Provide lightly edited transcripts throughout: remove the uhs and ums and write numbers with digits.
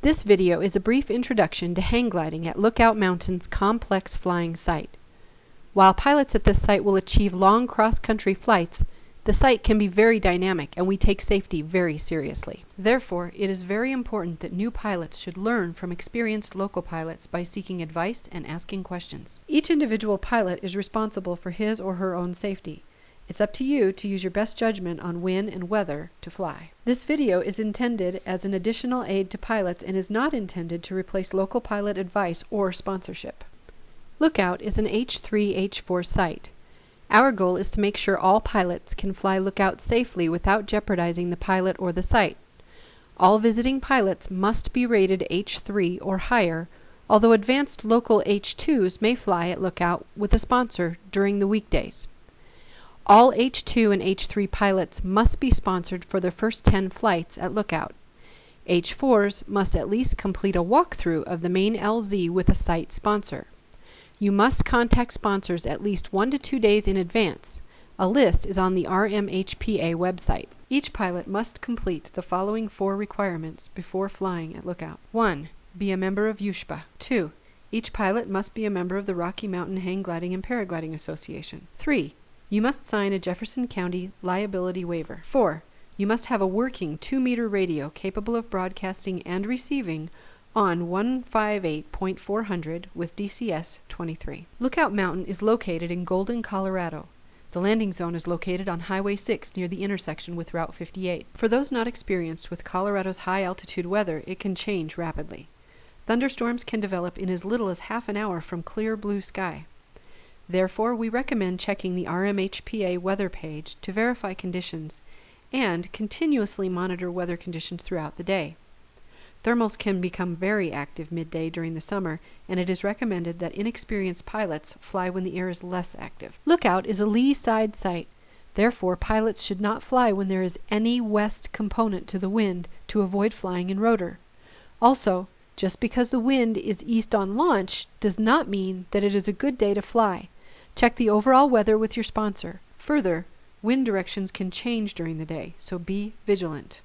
This video is a brief introduction to hang gliding at Lookout Mountain's complex flying site. While pilots at this site will achieve long cross-country flights, the site can be very dynamic and we take safety very seriously. Therefore, it is very important that new pilots should learn from experienced local pilots by seeking advice and asking questions. Each individual pilot is responsible for his or her own safety. It's up to you to use your best judgment on when and whether to fly. This video is intended as an additional aid to pilots and is not intended to replace local pilot advice or sponsorship. Lookout is an H3/H4 site. Our goal is to make sure all pilots can fly Lookout safely without jeopardizing the pilot or the site. All visiting pilots must be rated H3 or higher, although advanced local H2s may fly at Lookout with a sponsor during the weekdays. All H2 and H3 pilots must be sponsored for their first 10 flights at Lookout. H4s must at least complete a walkthrough of the main LZ with a site sponsor. You must contact sponsors at least 1 to 2 days in advance. A list is on the RMHPA website. Each pilot must complete the following 4 requirements before flying at Lookout. 1. Be a member of RMHPA. 2. Each pilot must be a member of the Rocky Mountain Hang Gliding and Paragliding Association. 3. You must sign a Jefferson County liability waiver. 4. You must have a working 2-meter radio capable of broadcasting and receiving on 158.400 with DCS 23. Lookout Mountain is located in Golden, Colorado. The landing zone is located on Highway 6 near the intersection with Route 58. For those not experienced with Colorado's high-altitude weather, it can change rapidly. Thunderstorms can develop in as little as half an hour from clear blue sky. Therefore, we recommend checking the RMHPA weather page to verify conditions and continuously monitor weather conditions throughout the day. Thermals can become very active midday during the summer, and it is recommended that inexperienced pilots fly when the air is less active. Lookout is a lee side site. Therefore, pilots should not fly when there is any west component to the wind to avoid flying in rotor. Also, just because the wind is east on launch does not mean that it is a good day to fly. Check the overall weather with your sponsor. Further, wind directions can change during the day, so be vigilant.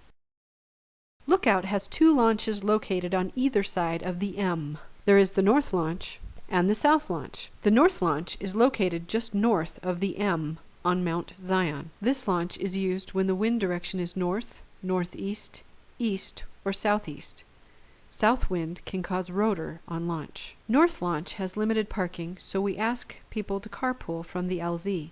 Lookout has 2 launches located on either side of the M. There is the North Launch and the South Launch. The North Launch is located just north of the M on Mount Zion. This launch is used when the wind direction is north, northeast, east, or southeast. South wind can cause rotor on launch. North Launch has limited parking, so we ask people to carpool from the LZ.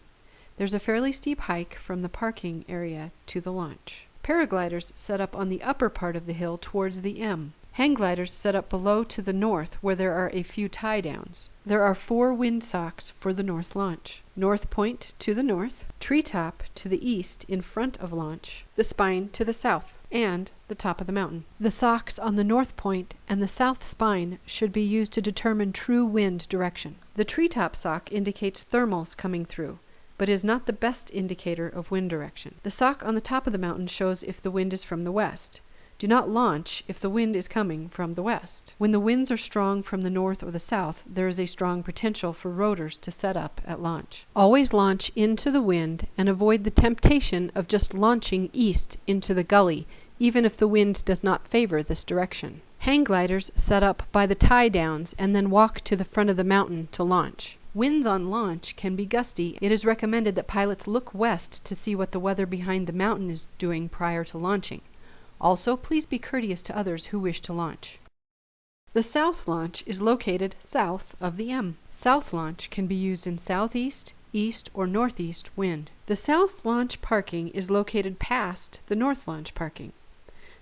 There's a fairly steep hike from the parking area to the launch. Paragliders set up on the upper part of the hill towards the M. Hang gliders set up below to the north where there are a few tie downs. There are 4 wind socks for the North Launch. North Point to the north, Treetop to the east in front of launch, the spine to the south, and the top of the mountain. The socks on the north point and the south spine should be used to determine true wind direction. The treetop sock indicates thermals coming through, but is not the best indicator of wind direction. The sock on the top of the mountain shows if the wind is from the west. Do not launch if the wind is coming from the west. When the winds are strong from the north or the south, there is a strong potential for rotors to set up at launch. Always launch into the wind and avoid the temptation of just launching east into the gully, even if the wind does not favor this direction. Hang gliders set up by the tie downs and then walk to the front of the mountain to launch. Winds on launch can be gusty. It is recommended that pilots look west to see what the weather behind the mountain is doing prior to launching. Also, please be courteous to others who wish to launch. The South Launch is located south of the M. South Launch can be used in southeast, east, or northeast wind. The South Launch parking is located past the North Launch parking.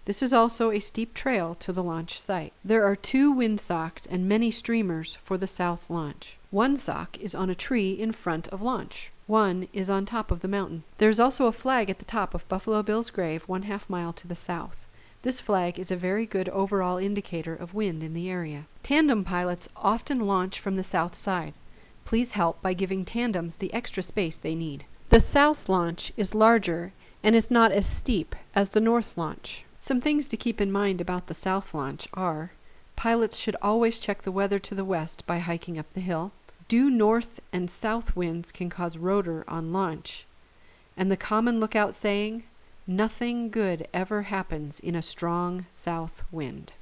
This is also a steep trail to the launch site. There are 2 wind socks and many streamers for the South Launch. 1 sock is on a tree in front of launch. 1 is on top of the mountain. There's also a flag at the top of Buffalo Bill's grave 1/2 mile to the south. This flag is a very good overall indicator of wind in the area. Tandem pilots often launch from the south side. Please help by giving tandems the extra space they need. The South Launch is larger and is not as steep as the North Launch. Some things to keep in mind about the South Launch are: pilots should always check the weather to the west by hiking up the hill. Due north and south winds can cause rotor on launch. And the common lookout saying, nothing good ever happens in a strong south wind.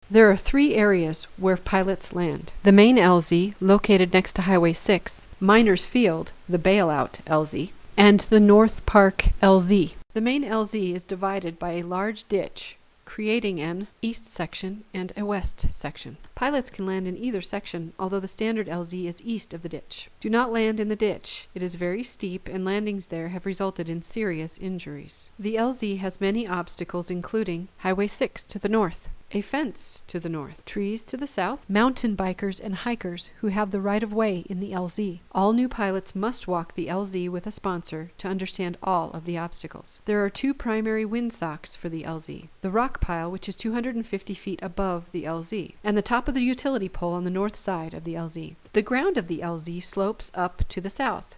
There are three areas where pilots land. The main LZ, located next to Highway 6, Miners Field, the bailout LZ, and the North Park LZ. The main LZ is divided by a large ditch, creating an east section and a west section. Pilots can land in either section, although the standard LZ is east of the ditch. Do not land in the ditch. It is very steep, and landings there have resulted in serious injuries. The LZ has many obstacles, including Highway 6 to the north, a fence to the north, trees to the south, mountain bikers and hikers who have the right of way in the LZ. All new pilots must walk the LZ with a sponsor to understand all of the obstacles. There are two primary windsocks for the LZ. The rock pile, which is 250 feet above the LZ, and the top of the utility pole on the north side of the LZ. The ground of the LZ slopes up to the south.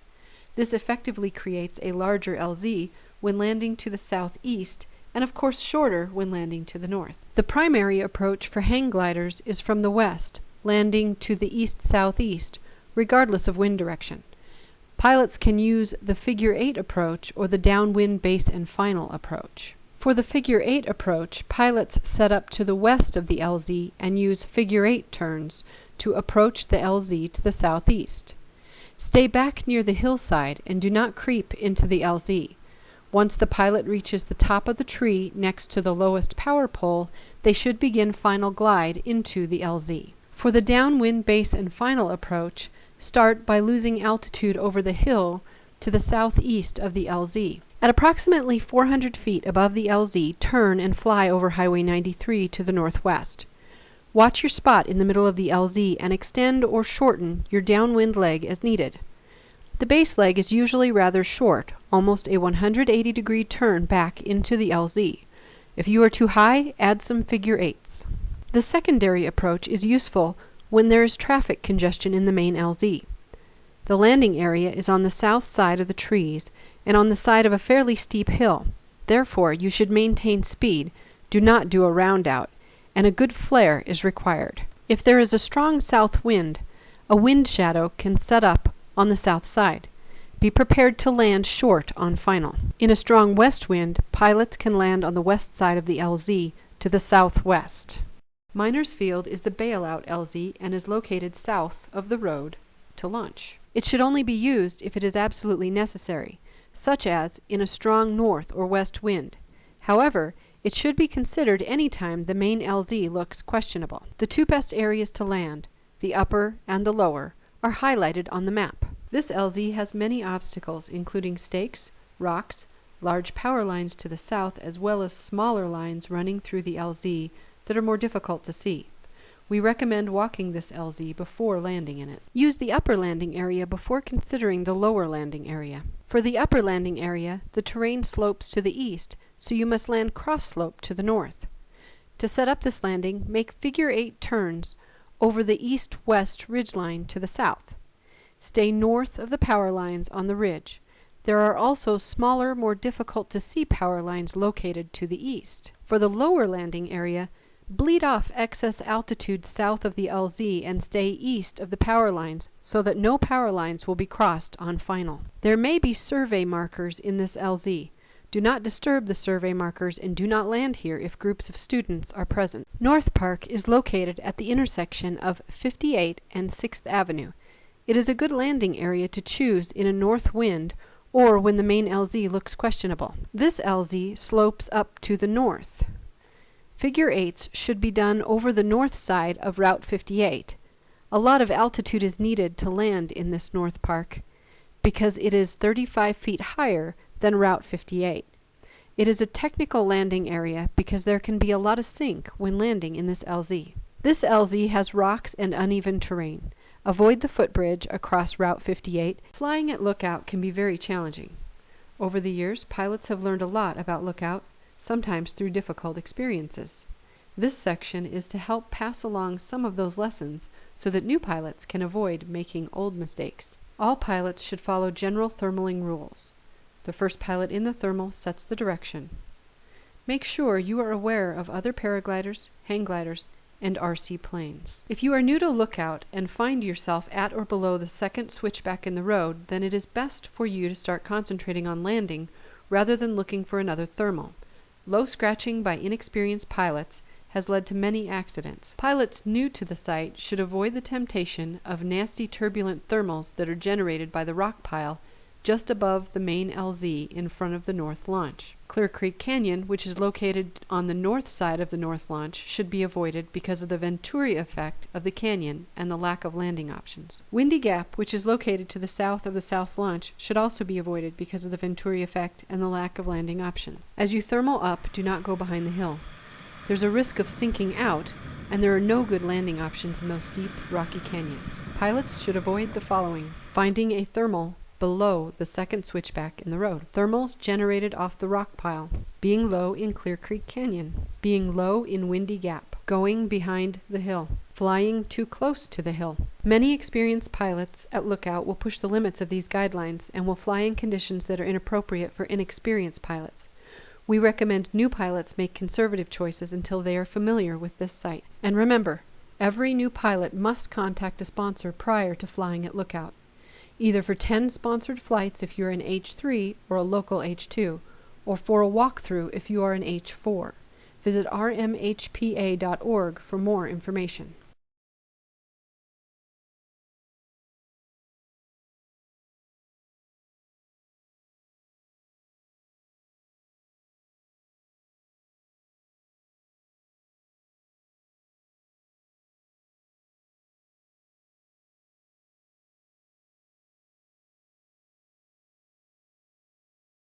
This effectively creates a larger LZ when landing to the southeast, and of course shorter when landing to the north. The primary approach for hang gliders is from the west, landing to the east-southeast, regardless of wind direction. Pilots can use the figure 8 approach or the downwind base and final approach. For the figure 8 approach, pilots set up to the west of the LZ and use figure 8 turns to approach the LZ to the southeast. Stay back near the hillside and do not creep into the LZ. Once the pilot reaches the top of the tree next to the lowest power pole, they should begin final glide into the LZ. For the downwind base and final approach, start by losing altitude over the hill to the southeast of the LZ. At approximately 400 feet above the LZ, turn and fly over Highway 93 to the northwest. Watch your spot in the middle of the LZ and extend or shorten your downwind leg as needed. The base leg is usually rather short, almost a 180-degree turn back into the LZ. If you are too high, add some figure 8s. The secondary approach is useful when there is traffic congestion in the main LZ. The landing area is on the south side of the trees and on the side of a fairly steep hill. Therefore, you should maintain speed, do not do a round out, and a good flare is required. If there is a strong south wind, a wind shadow can set up on the south side. Be prepared to land short on final. In a strong west wind, pilots can land on the west side of the LZ to the southwest. Miners Field is the bailout LZ and is located south of the road to launch. It should only be used if it is absolutely necessary, such as in a strong north or west wind. However, it should be considered any time the main LZ looks questionable. The two best areas to land, the upper and the lower, are highlighted on the map. This LZ has many obstacles, including stakes, rocks, large power lines to the south, as well as smaller lines running through the LZ that are more difficult to see. We recommend walking this LZ before landing in it. Use the upper landing area before considering the lower landing area. For the upper landing area, the terrain slopes to the east, so you must land cross-slope to the north. To set up this landing, make figure 8 turns over the east-west ridgeline to the south. Stay north of the power lines on the ridge. There are also smaller, more difficult to see power lines located to the east. For the lower landing area, bleed off excess altitude south of the LZ and stay east of the power lines so that no power lines will be crossed on final. There may be survey markers in this LZ. Do not disturb the survey markers and do not land here if groups of students are present. North Park is located at the intersection of 58 and 6th Avenue. It is a good landing area to choose in a north wind or when the main LZ looks questionable. This LZ slopes up to the north. Figure 8s should be done over the north side of Route 58. A lot of altitude is needed to land in this North Park because it is 35 feet higher than Route 58. It is a technical landing area because there can be a lot of sink when landing in this LZ. This LZ has rocks and uneven terrain. Avoid the footbridge across Route 58. Flying at Lookout can be very challenging. Over the years, pilots have learned a lot about Lookout, sometimes through difficult experiences. This section is to help pass along some of those lessons so that new pilots can avoid making old mistakes. All pilots should follow general thermaling rules. The first pilot in the thermal sets the direction. Make sure you are aware of other paragliders, hang gliders, and RC planes. If you are new to Lookout and find yourself at or below the second switchback in the road, then it is best for you to start concentrating on landing rather than looking for another thermal. Low scratching by inexperienced pilots has led to many accidents. Pilots new to the site should avoid the temptation of nasty turbulent thermals that are generated by the rock pile just above the main LZ in front of the north launch. Clear Creek Canyon, which is located on the north side of the north launch, should be avoided because of the Venturi effect of the canyon and the lack of landing options. Windy Gap, which is located to the south of the south launch, should also be avoided because of the Venturi effect and the lack of landing options. As you thermal up, do not go behind the hill. There's a risk of sinking out, and there are no good landing options in those steep, rocky canyons. Pilots should avoid the following: finding a thermal below the second switchback in the road, thermals generated off the rock pile, being low in Clear Creek Canyon, being low in Windy Gap, going behind the hill, flying too close to the hill. Many experienced pilots at Lookout will push the limits of these guidelines and will fly in conditions that are inappropriate for inexperienced pilots. We recommend new pilots make conservative choices until they are familiar with this site. And remember, every new pilot must contact a sponsor prior to flying at Lookout, either for 10 sponsored flights if you're an H3 or a local H2, or for a walkthrough if you are an H4. Visit rmhpa.org for more information.